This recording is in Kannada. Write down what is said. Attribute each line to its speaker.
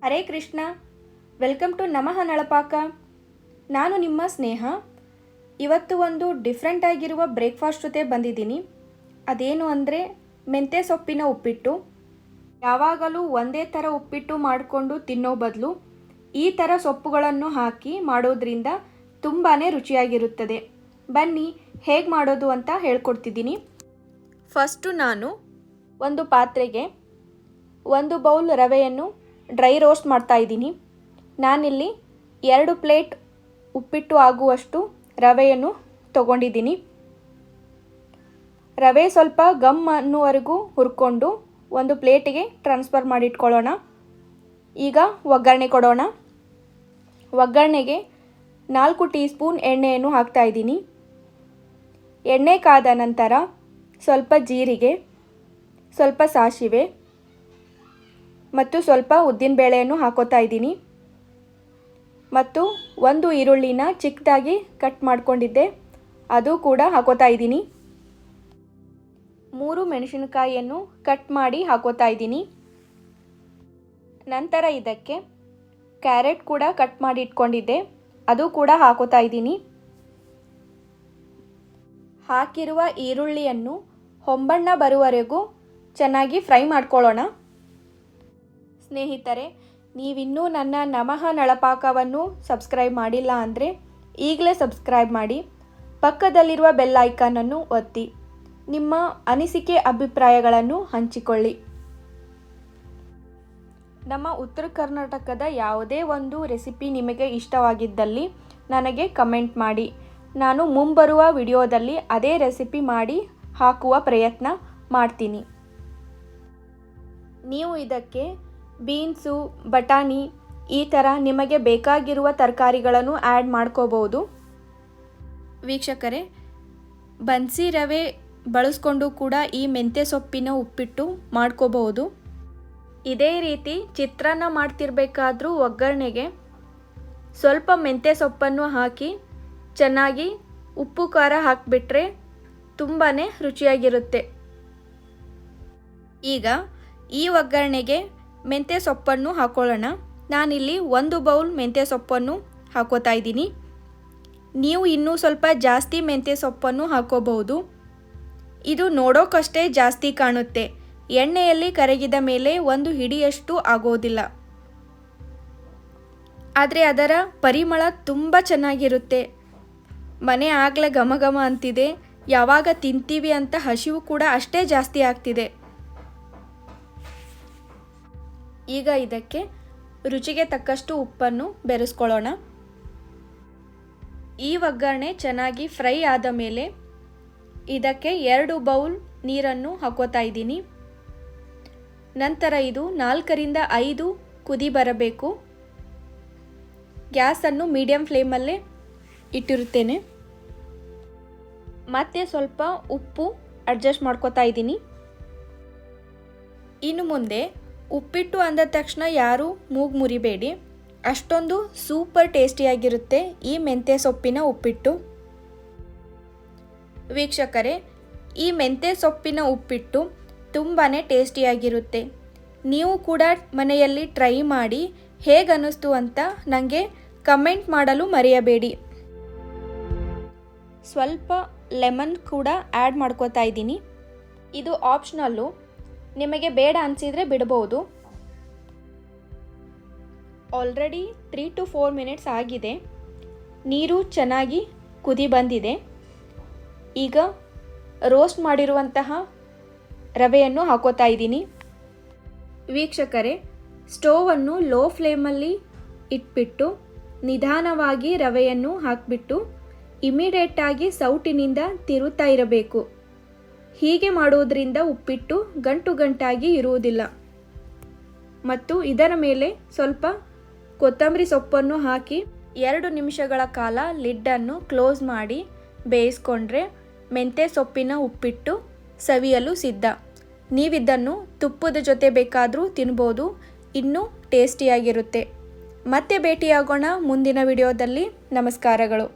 Speaker 1: ಹರೇ ಕೃಷ್ಣ. ವೆಲ್ಕಮ್ ಟು ನಮಃ ನಳಪಾಕ. ನಾನು ನಿಮ್ಮ ಸ್ನೇಹ. ಇವತ್ತು ಒಂದು ಡಿಫ್ರೆಂಟ್ ಆಗಿರುವ ಬ್ರೇಕ್ಫಾಸ್ಟ್ ಜೊತೆ ಬಂದಿದ್ದೀನಿ. ಅದೇನು ಅಂದರೆ ಮೆಂತ್ಯ ಸೊಪ್ಪಿನ ಉಪ್ಪಿಟ್ಟು. ಯಾವಾಗಲೂ ಒಂದೇ ಥರ ಉಪ್ಪಿಟ್ಟು ಮಾಡಿಕೊಂಡು ತಿನ್ನೋ ಬದಲು ಈ ಥರ ಸೊಪ್ಪುಗಳನ್ನು ಹಾಕಿ ಮಾಡೋದ್ರಿಂದ ತುಂಬಾ ರುಚಿಯಾಗಿರುತ್ತದೆ. ಬನ್ನಿ ಹೇಗೆ ಮಾಡೋದು ಅಂತ ಹೇಳ್ಕೊಡ್ತಿದ್ದೀನಿ. ಫಸ್ಟು ನಾನು ಒಂದು ಪಾತ್ರೆಗೆ 1 ಬೌಲ್ ರವೆಯನ್ನು ಡ್ರೈ ರೋಸ್ಟ್ ಮಾಡ್ತಾಯಿದ್ದೀನಿ. ನಾನಿಲ್ಲಿ 2 ಪ್ಲೇಟ್ ಉಪ್ಪಿಟ್ಟು ಆಗುವಷ್ಟು ರವೆಯನ್ನು ತಗೊಂಡಿದ್ದೀನಿ. ರವೆ ಸ್ವಲ್ಪ ಗಮ್ ಅನ್ನುವರೆಗೂ ಹುರ್ಕೊಂಡು ಒಂದು ಪ್ಲೇಟಿಗೆ ಟ್ರಾನ್ಸ್ಫರ್ ಮಾಡಿಟ್ಕೊಳ್ಳೋಣ. ಈಗ ಒಗ್ಗರಣೆ ಕೊಡೋಣ. ಒಗ್ಗರಣೆಗೆ 4 ಟೀ ಸ್ಪೂನ್ ಎಣ್ಣೆಯನ್ನು ಹಾಕ್ತಾಯಿದ್ದೀನಿ. ಎಣ್ಣೆ ಕಾದ ನಂತರ ಸ್ವಲ್ಪ ಜೀರಿಗೆ, ಸ್ವಲ್ಪ ಸಾಸಿವೆ ಮತ್ತು ಸ್ವಲ್ಪ ಉದ್ದಿನಬೇಳೆಯನ್ನು ಹಾಕೋತಾ ಇದ್ದೀನಿ. ಮತ್ತು 1 ಈರುಳ್ಳಿನ ಚಿಕ್ಕದಾಗಿ ಕಟ್ ಮಾಡ್ಕೊಂಡಿದ್ದೆ, ಅದು ಕೂಡ ಹಾಕೋತಾ ಇದ್ದೀನಿ. 3 ಮೆಣಸಿನಕಾಯಿಯನ್ನು ಕಟ್ ಮಾಡಿ ಹಾಕೋತಾ ಇದ್ದೀನಿ. ನಂತರ ಇದಕ್ಕೆ ಕ್ಯಾರೆಟ್ ಕೂಡ ಕಟ್ ಮಾಡಿ ಇಟ್ಕೊಂಡಿದ್ದೆ, ಅದು ಕೂಡ ಹಾಕೋತಾ ಇದ್ದೀನಿ. ಹಾಕಿರುವ ಈರುಳ್ಳಿಯನ್ನು ಹೊಂಬಣ್ಣ ಬರುವವರೆಗೂ ಚೆನ್ನಾಗಿ ಫ್ರೈ ಮಾಡ್ಕೊಳ್ಳೋಣ. ಸ್ನೇಹಿತರೆ, ನೀವಿನ್ನೂ ನನ್ನ ನಮಃ ನಳಪಾಕವನ್ನು ಸಬ್ಸ್ಕ್ರೈಬ್ ಮಾಡಿಲ್ಲ ಅಂದರೆ ಈಗಲೇ ಸಬ್ಸ್ಕ್ರೈಬ್ ಮಾಡಿ, ಪಕ್ಕದಲ್ಲಿರುವ ಬೆಲ್ ಐಕಾನನ್ನು ಒತ್ತಿ, ನಿಮ್ಮ ಅನಿಸಿಕೆ ಅಭಿಪ್ರಾಯಗಳನ್ನು ಹಂಚಿಕೊಳ್ಳಿ. ನಮ್ಮ ಉತ್ತರ ಕರ್ನಾಟಕದ ಯಾವುದೇ ಒಂದು ರೆಸಿಪಿ ನಿಮಗೆ ಇಷ್ಟವಾಗಿದ್ದಲ್ಲಿ ನನಗೆ ಕಮೆಂಟ್ ಮಾಡಿ. ನಾನು ಮುಂಬರುವ ವಿಡಿಯೋದಲ್ಲಿ ಅದೇ ರೆಸಿಪಿ ಮಾಡಿ ಹಾಕುವ ಪ್ರಯತ್ನ ಮಾಡ್ತೀನಿ. ನೀವು ಇದಕ್ಕೆ ಬೀನ್ಸು, ಬಟಾಣಿ ಈ ಥರ ನಿಮಗೆ ಬೇಕಾಗಿರುವ ತರಕಾರಿಗಳನ್ನು ಆ್ಯಡ್ ಮಾಡ್ಕೋಬೋದು. ವೀಕ್ಷಕರೇ, ಬನ್ಸಿ ರವೆ ಬಳಸ್ಕೊಂಡು ಕೂಡ ಈ ಮೆಂತ್ಯ ಸೊಪ್ಪಿನ ಉಪ್ಪಿಟ್ಟು ಮಾಡ್ಕೋಬಹುದು. ಇದೇ ರೀತಿ ಚಿತ್ರಾನ್ನ ಮಾಡ್ತಿರ್ಬೇಕಾದ್ರೂ ಒಗ್ಗರಣೆಗೆ ಸ್ವಲ್ಪ ಮೆಂತ್ಯ ಸೊಪ್ಪನ್ನು ಹಾಕಿ ಚೆನ್ನಾಗಿ ಉಪ್ಪು ಖಾರ ಹಾಕಿಬಿಟ್ರೆ ತುಂಬಾ ರುಚಿಯಾಗಿರುತ್ತೆ. ಈಗ ಈ ಒಗ್ಗರಣೆಗೆ ಮೆಂತ್ಯ ಸೊಪ್ಪನ್ನು ಹಾಕೊಳ್ಳೋಣ. ನಾನಿಲ್ಲಿ 1 ಬೌಲ್ ಮೆಂತ್ಯ ಸೊಪ್ಪನ್ನು ಹಾಕೋತಾ ಇದ್ದೀನಿ. ನೀವು ಇನ್ನೂ ಸ್ವಲ್ಪ ಜಾಸ್ತಿ ಮೆಂತ್ಯ ಸೊಪ್ಪನ್ನು ಹಾಕೋಬಹುದು. ಇದು ನೋಡೋಕ್ಕಷ್ಟೇ ಜಾಸ್ತಿ ಕಾಣುತ್ತೆ, ಎಣ್ಣೆಯಲ್ಲಿ ಕರಗಿದ ಮೇಲೆ 1 ಹಿಡಿಯಷ್ಟು ಆಗೋದಿಲ್ಲ. ಆದರೆ ಅದರ ಪರಿಮಳ ತುಂಬ ಚೆನ್ನಾಗಿರುತ್ತೆ. ಮನೆ ಆಗಲೇ ಘಮ ಘಮ ಅಂತಿದೆ, ಯಾವಾಗ ತಿಂತೀವಿ ಅಂತ ಹಸಿವು ಕೂಡ ಅಷ್ಟೇ ಜಾಸ್ತಿ ಆಗ್ತಿದೆ. ಈಗ ಇದಕ್ಕೆ ರುಚಿಗೆ ತಕ್ಕಷ್ಟು ಉಪ್ಪನ್ನು ಬೆರೆಸ್ಕೊಳ್ಳೋಣ. ಈ ಒಗ್ಗರಣೆ ಚೆನ್ನಾಗಿ ಫ್ರೈ ಆದ ಮೇಲೆ ಇದಕ್ಕೆ 2 ಬೌಲ್ ನೀರನ್ನು ಹಾಕೋತಾ ಇದ್ದೀನಿ. ನಂತರ ಇದು 4 ರಿಂದ 5 ಕುದಿ ಬರಬೇಕು. ಗ್ಯಾಸನ್ನು ಮೀಡಿಯಂ ಫ್ಲೇಮಲ್ಲೇ ಇಟ್ಟಿರುತ್ತೇನೆ. ಮತ್ತೆ ಸ್ವಲ್ಪ ಉಪ್ಪು ಅಡ್ಜಸ್ಟ್ ಮಾಡ್ಕೋತಾ ಇದ್ದೀನಿ. ಇನ್ನು ಮುಂದೆ ಉಪ್ಪಿಟ್ಟು ಅಂದ ತಕ್ಷಣ ಯಾರೂ ಮೂಗು ಮುರಿಬೇಡಿ, ಅಷ್ಟೊಂದು ಸೂಪರ್ ಟೇಸ್ಟಿಯಾಗಿರುತ್ತೆ ಈ ಮೆಂತ್ಯ ಸೊಪ್ಪಿನ ಉಪ್ಪಿಟ್ಟು. ವೀಕ್ಷಕರೇ, ಈ ಮೆಂತ್ಯ ಸೊಪ್ಪಿನ ಉಪ್ಪಿಟ್ಟು ತುಂಬಾ ಟೇಸ್ಟಿಯಾಗಿರುತ್ತೆ. ನೀವು ಕೂಡ ಮನೆಯಲ್ಲಿ ಟ್ರೈ ಮಾಡಿ ಹೇಗೆ ಅನ್ನಿಸ್ತು ಅಂತ ನನಗೆ ಕಮೆಂಟ್ ಮಾಡಲು ಮರೆಯಬೇಡಿ. ಸ್ವಲ್ಪ ಲೆಮನ್ ಕೂಡ ಆ್ಯಡ್ ಮಾಡ್ಕೋತಾ ಇದ್ದೀನಿ. ಇದು ಆಪ್ಷನಲ್ಲು, ನಿಮಗೆ ಬೇಡ ಅನಿಸಿದರೆ ಬಿಡ್ಬೋದು. ಆಲ್ರೆಡಿ 3 to 4 ಮಿನಿಟ್ಸ್ ಆಗಿದೆ. ನೀರು ಚೆನ್ನಾಗಿ ಕುದಿ ಬಂದಿದೆ. ಈಗ ರೋಸ್ಟ್ ಮಾಡಿರುವಂತಹ ರವೆಯನ್ನು ಹಾಕೋತಾ ಇದ್ದೀನಿ. ವೀಕ್ಷಕರೇ, ಸ್ಟೋವನ್ನು ಲೋ ಫ್ಲೇಮಲ್ಲಿ ಇಟ್ಬಿಟ್ಟು ನಿಧಾನವಾಗಿ ರವೆಯನ್ನು ಹಾಕಿಬಿಟ್ಟು ಇಮಿಡಿಯೇಟಾಗಿ ಸೌಟಿನಿಂದ ತಿರುತ್ತಾ ಇರಬೇಕು. ಹೀಗೆ ಮಾಡೋದ್ರಿಂದ ಉಪ್ಪಿಟ್ಟು ಗಂಟು ಗಂಟಾಗಿ ಇರುವುದಿಲ್ಲ. ಮತ್ತು ಇದರ ಮೇಲೆ ಸ್ವಲ್ಪ ಕೊತ್ತಂಬರಿ ಸೊಪ್ಪನ್ನು ಹಾಕಿ 2 ನಿಮಿಷಗಳ ಕಾಲ ಲಿಡ್ಡನ್ನು ಕ್ಲೋಸ್ ಮಾಡಿ ಬೇಯಿಸ್ಕೊಂಡ್ರೆ ಮೆಂತ್ಯ ಸೊಪ್ಪಿನ ಉಪ್ಪಿಟ್ಟು ಸವಿಯಲು ಸಿದ್ಧ. ನೀವಿದನ್ನು ತುಪ್ಪದ ಜೊತೆ ಬೇಕಾದರೂ ತಿನ್ಬೋದು, ಇನ್ನೂ ಟೇಸ್ಟಿಯಾಗಿರುತ್ತೆ. ಮತ್ತೆ ಭೇಟಿಯಾಗೋಣ ಮುಂದಿನ ವಿಡಿಯೋದಲ್ಲಿ. ನಮಸ್ಕಾರಗಳು.